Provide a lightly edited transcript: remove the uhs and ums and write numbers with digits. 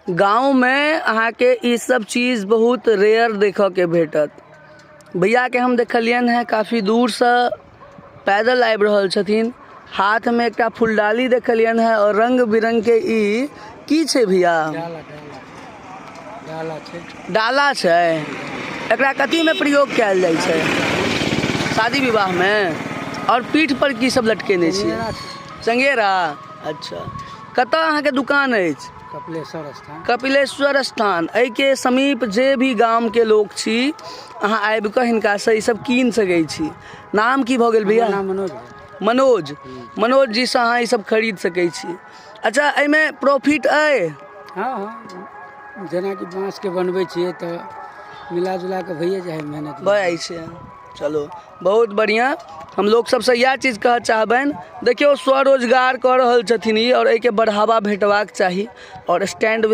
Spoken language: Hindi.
गाँव में अहाँ के ई सब चीज़ बहुत रेयर देखऽ के भेटत। भैया के हम देखलियन है काफ़ी दूर से पैदल आबि रहल छथिन, हाथ में एक फुलडाली देखलियन है और रंग बिरंग के ई की छै भैया? डाला छै। एकरा कथी में प्रयोग कयल जाइ छै? शादी विवाह में। और पीठ पर की सब लटकेने छी? चंगेरा। अच्छा, कतऽ अहाँ के दुकान अछि? कपिलेश्वर स्थान। एहि के समीप जे भी गाम के लोग छी अहाँ आबि कऽ हिनका से ई सब कीन सकै छी। नाम की भऽ गेल भैया? मनोज। मनोज जी से अहाँ ई सब खरीद सकै छी। अच्छा, एहिमे प्रॉफिट अइ? हाँ, जेना कि बाँस के बनबै छियै तऽ मिला जुला के भइए जाइ है, मेहनत भऽ जाइ छै। चलो बहुत बढ़िया। हम लोग सबसे इएह चीज कहऽ चाहबनि, देखियो स्वरोजगार कऽ रहल छथिन ई और एहि के बढ़ावा भेटबाक चाही और स्टैंड